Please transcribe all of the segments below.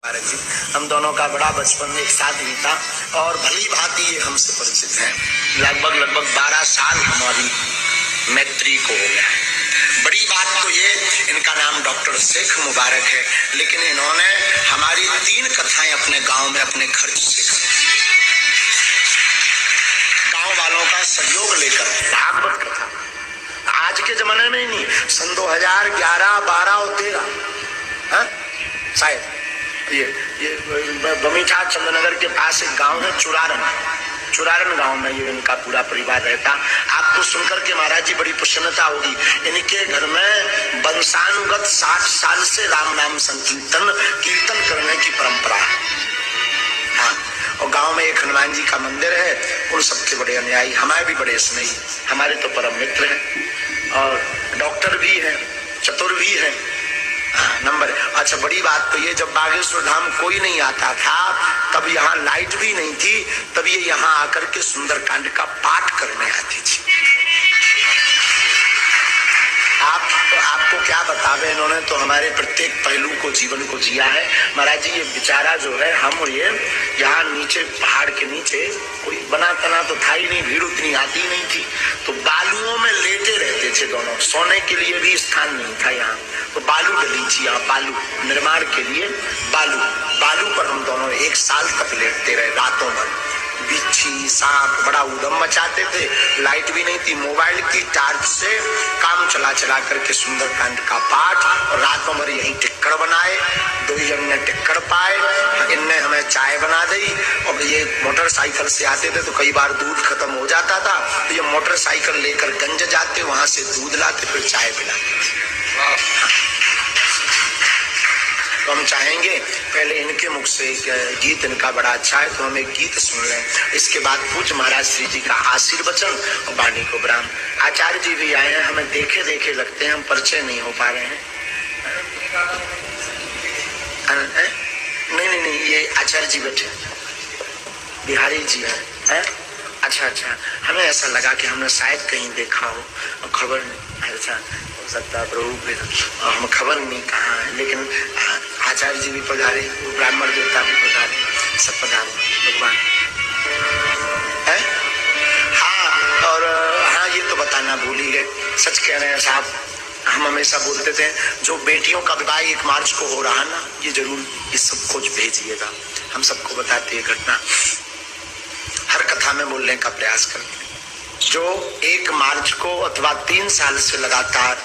हम दोनों का बड़ा बचपन एक साथ बीता और भली भांति ये हमसे परिचित हैं। लगभग 12 साल हमारी मैत्री को हो गया है। बड़ी बात तो ये, इनका नाम डॉक्टर शेख मुबारक है, लेकिन इन्होंने हमारी 3 कथाएं अपने गांव में अपने खर्च से गांव वालों का सहयोग लेकर, भागवत कथा आज के जमाने में ही नहीं, सन 2011, 12 और 13 शायद ये बमीठा चंद्रनगर के पास एक गांव है चुरारन गांव में ये इनका पूरा परिवार रहता। आपको सुनकर के महाराज जी बड़ी प्रसन्नता होगी। इनके घर में वंशानुगत 60 साल से राम नाम संकीर्तन करने की परंपरा है। हाँ, और गांव में एक हनुमान जी का मंदिर है। उन सबके बड़े अनुयायी, हमारे भी बड़े स्नेही, हमारे तो परम मित्र हैं और डॉक्टर भी है, चतुर भी है। नंबर अच्छा, बड़ी बात तो ये, जब बागेश्वर धाम कोई नहीं आता था, तब यहाँ लाइट भी नहीं थी, तब ये यहाँ आकर के सुंदरकांड का पाठ करने आती थी। आपको क्या बतावे, इन्होंने तो हमारे प्रत्येक पहलू को, जीवन को जिया है। महाराज जी ये बेचारा जो है, हम और ये यहाँ नीचे पहाड़ के नीचे कोई बना तना तो था ही नहीं, भीड़ उतनी आती नहीं थी, तो बालुओं में लेटे रहते थे दोनों, सोने के लिए भी स्थान नहीं था यहाँ, तो बालू डली थी यहाँ, बालू निर्माण के लिए बालू पर हम दोनों 1 साल तक लेटते रहे। रातों भर बिच्छी सांप बड़ा उदम मचाते थे, लाइट भी नहीं थी, मोबाइल की टार्च से काम चला करके सुंदरकांड का पाठ, और रातों भर यही टिक्कड़ बनाए। 2 जन ने टिक्कड़ पाए, इनने हमें चाय बना दी, और ये मोटरसाइकिल से आते थे तो कई बार दूध खत्म हो जाता था, तो ये मोटरसाइकिल लेकर गंज जाते, वहां से दूध लाते, फिर चाय पिलाते। तो हम चाहेंगे पहले इनके मुख से गीत, इनका बड़ा अच्छा है, तो हम एक गीत सुन लें, इसके बाद पूज्य महाराज श्री जी का आशीर्वचन और वाणी को विराम। आचार्य जी भी आए हैं, हमें देखे लगते हैं, हम परिचय नहीं हो पा रहे हैं। नहीं, ये आचार्य जी बैठे, बिहारी जी है। अच्छा, हमें ऐसा लगा कि हमने शायद कहीं देखा हो और खबर नहीं। अच्छा सकता प्रभु, हम खबर नहीं कहाँ है, लेकिन आचार्य जी भी पधारे, ब्राह्मण देवता भी पधारे, सब पधारे भगवान है। हाँ, और हाँ ये तो बताना भूल ही गए, सच कह रहे हैं साहब, हम हमेशा बोलते थे जो बेटियों का विवाह 1 मार्च को हो रहा है ना, ये जरूर ये सब कुछ भेजिएगा, हम सबको बताते हैं घटना, हर कथा में बोलने का प्रयास करते। जो 1 मार्च को अथवा 3 साल से लगातार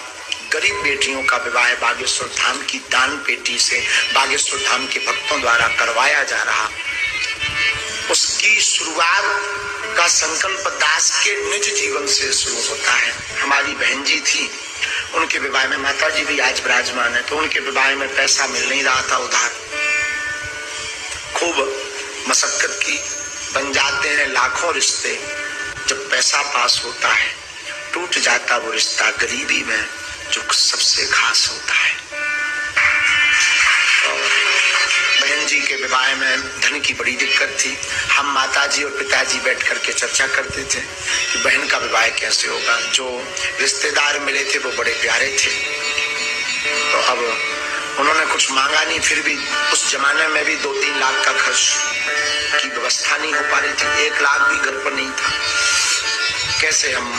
गरीब बेटियों का विवाह बागेश्वर धाम की दान पेटी से बागेश्वर धाम के भक्तों द्वारा करवाया जा रहा, उसकी शुरुआत का संकल्प दास के निज जीवन से शुरू होता है। हमारी बहन जी थी, उनके विवाह में, माता जी भी आज विराजमान है, तो उनके विवाह में पैसा मिल नहीं रहा था उधार, खूब मशक्कत की, बन जाते हैं लाखों रिश्ते, जब पैसा पास होता है टूट जाता वो रिश्ता गरीबी में जो सबसे खास होता है। बहन जी के विवाह में धन की बड़ी दिक्कत थी। हम माताजी और पिताजी बैठ करके चर्चा करते थे कि बहन का विवाह कैसे होगा। जो रिश्तेदार मिले थे वो बड़े प्यारे थे, तो अब उन्होंने कुछ मांगा नहीं, फिर भी उस जमाने में भी 2-3 लाख का खर्च की व्यवस्था नहीं हो पा रही थी, 1 लाख भी घर पर नहीं था। कैसे हम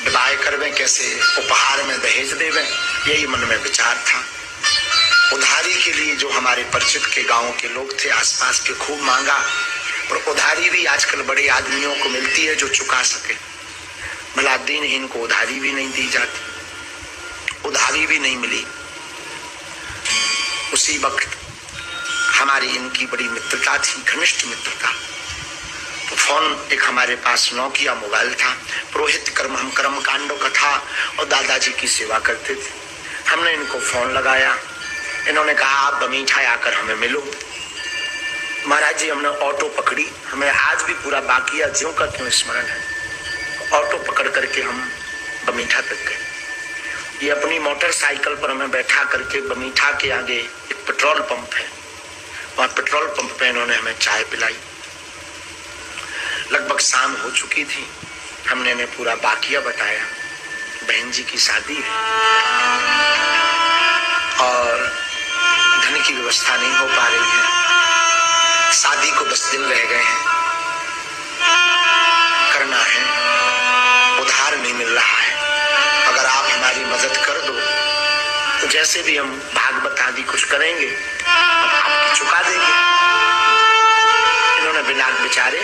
विवाह करवें, कैसे उपहार में दहेज देवें, यही मन में विचार था। उधारी के लिए जो हमारे परिचित के गांव के लोग थे आसपास के, खूब मांगा, और उधारी भी आजकल बड़े आदमियों को मिलती है जो चुका सके, भला दीनहीन को उधारी भी नहीं दी जाती, उधारी भी नहीं मिली। उसी वक्त हमारी इनकी बड़ी मित्रता थी, घनिष्ठ मित्रता, तो फोन एक हमारे पास नोकिया मोबाइल था, पुरोहित कर्म, हम कर्म कांडों कथा और दादाजी की सेवा करते थे। हमने इनको फोन लगाया, इन्होंने कहा आप बमीठा आकर हमें मिलो। महाराज जी हमने ऑटो पकड़ी, हमें आज भी पूरा बाकिया ज्यों का त्यों स्मरण है। ऑटो पकड़ करके हम बमीठा तक गए। ये अपनी मोटरसाइकिल पर हमें बैठा करके, बमीठा के आगे एक पेट्रोल पंप है, वहां पेट्रोल पंप पे इन्होंने हमें चाय पिलाई। लगभग शाम हो चुकी थी, हमने इन्हें पूरा बाकिया बताया, बहन जी की शादी है और धन इनकी व्यवस्था नहीं हो पा रही है। शादी को 10 दिन रह गए हैं, करना है, उधार नहीं मिल रहा है। अगर आप हमारी मदद कर दो तो जैसे भी हम भागवत आदि कुछ करेंगे आपकी चुका देंगे। इन्होंने बिना बेचारे,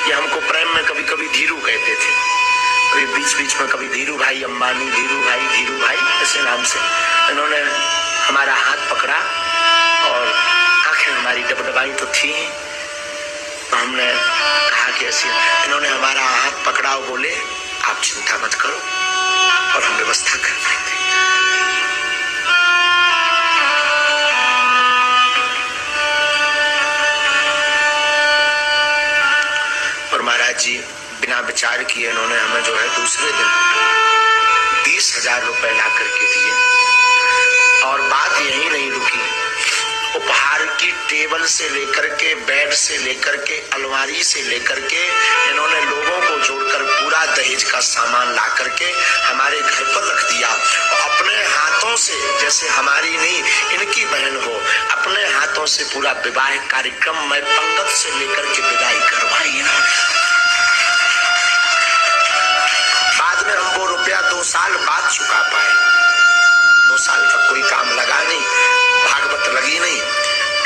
ये हमको प्रेम में कभी कभी धीरू कहते थे, तो ये बीच बीच में कभी धीरू भाई अंबानी, धीरू भाई ऐसे नाम से इन्होंने हमारा हाथ पकड़ा और आंखें हमारी डबडबाई तो थी, तो हमने कहा कि ऐसे इन्होंने हमारा हाथ पकड़ा और बोले आप चिंता मत करो और हम व्यवस्था कर देंगे। और महाराज जी बिना विचार किए इन्होंने हमें जो है दूसरे दिन 20,000 रुपए ला करके दिए। और बात यही नहीं रुकी, उपहार की टेबल से लेकर के, बेड से लेकर के, अलमारी से लेकर के इन्होंने लोगों को जोड़कर पूरा दहेज का सामान ला करके हमारे घर पर रख दिया। और अपने हाथों से, जैसे हमारी नहीं इनकी बहन हो, अपने हाथों से पूरा विवाह कार्यक्रम में पंगत से लेकर के विदाई करवाई। बाद में हम वो रुपया 2 साल बाद चुका पाए। 2 साल तक कोई काम लगा नहीं, भागवत लगी नहीं,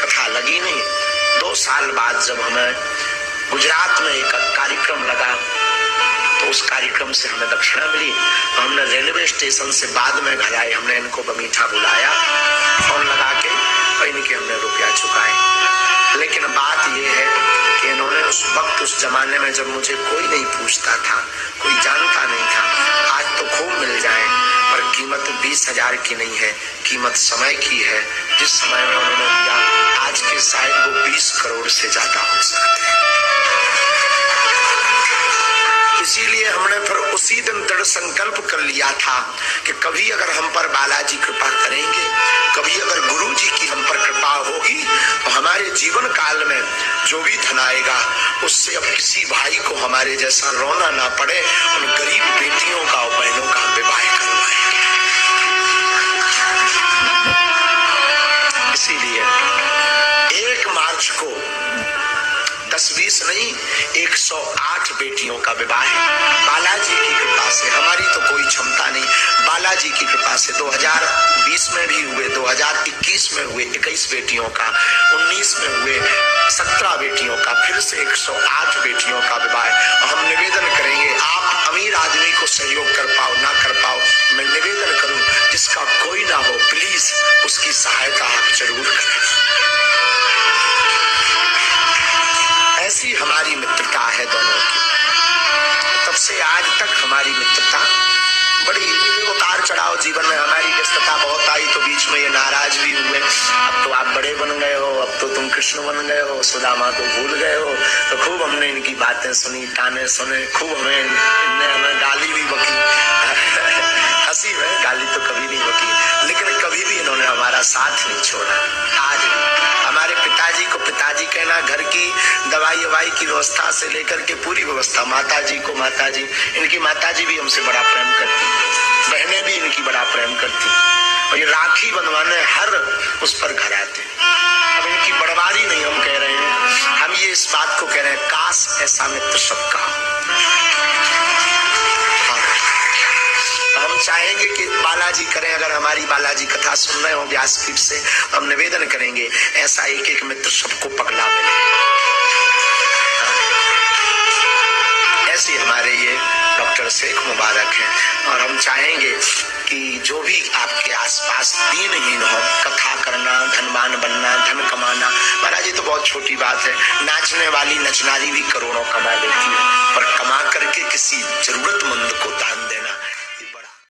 कथा लगी नहीं। 2 साल बाद जब हमें गुजरात में एक कार्यक्रम लगा तो उस कार्यक्रम से हमें दक्षिणा मिली, तो हमने रेलवे स्टेशन से बाद में घर आए, हमने इनको बमीठा बुलाया, फोन लगा के और इनके हमने रुपया चुकाए। लेकिन बात यह है कि इन्होंने उस वक्त, उस जमाने में जब मुझे कोई नहीं पूछता था, कोई जानता नहीं था, आज तो खूब मिल जाए, पर कीमत 20,000 की नहीं है, कीमत समय की है। जिस समय में उन्होंने दिया, आज के शायद वो 20 करोड़ से ज्यादा हो सकते हैं। इसीलिए हमने फिर उसी दिन दृढ़ संकल्प कर लिया था कि कभी अगर हम पर बालाजी कृपा करेंगे, कभी अगर गुरु जी की हम पर कृपा होगी, तो हमारे जीवन काल में जो भी धन आएगा उससे अब किसी भाई को हमारे जैसा रोना ना पड़े, उन गरीब बेटियों का और बहनों का विवाह करवाएंगे। इसीलिए 1 मार्च को 10-20 नहीं, 108 बेटियों का विवाह बालाजी की कृपा से। हमारी तो कोई क्षमता नहीं, बालाजी की कृपा से 2020 में भी हुए, 2021 में हुए 21 बेटियों का, 19 में हुए 17 बेटियों का, फिर से 108 बेटियों का विवाह। और हम निवेदन करेंगे, आप अमीर आदमी को सहयोग कर पाओ ना कर पाओ, मैं निवेदन करूं जिसका कोई ना हो, प्लीज उसकी सहायता आप जरूर करें। ऐसी हमारी मित्रता है दोनों की। तब से आज तक हमारी मित्रता, बड़ी उतार चढ़ाव जीवन में हमारी व्यस्तता बहुत आई, तो बीच में ये नाराज भी हुए, अब तो आप बड़े बन गए हो, अब तो तुम कृष्ण बन गए हो, सुदामा को भूल गए हो। तो खूब हमने इनकी बातें सुनी, ताने सुने, खूब हमें गाली भी बकी। हंसी में गाली तो कभी नहीं बकी, लेकिन कभी भी इन्होंने हमारा साथ नहीं छोड़ा। आज हमारे पिताजी को पिताजी कहना, घर की दवाई ववाई की व्यवस्था से लेकर के पूरी व्यवस्था, माताजी को माताजी, इनकी माताजी भी हमसे बड़ा प्रेम करती, बहनें भी इनकी बड़ा प्रेम करती, और ये राखी बंधवाने हर उस पर घर आते। अब इनकी बड़वारी नहीं हम कह रहे हैं, हम ये इस बात को कह रहे हैं, काश ऐसा मित्र सबका। हम चाहेंगे कि बालाजी करें, अगर हमारी बालाजी कथा सुन रहे हो व्यासपीठ से, हम निवेदन करेंगे ऐसा एक मित्र सबको पगला मिले। ऐसे हमारे ये डॉक्टर शेख मुबारक हैं, और हम चाहेंगे कि जो भी आपके आसपास दीनहीन हो, कथा करना, धनवान बनना, धन कमाना, महाराज ये तो बहुत छोटी बात है। नाचने वाली नचनारी भी करोड़ों कमा लेती है, पर कमा करके किसी जरूरतमंद को दान देना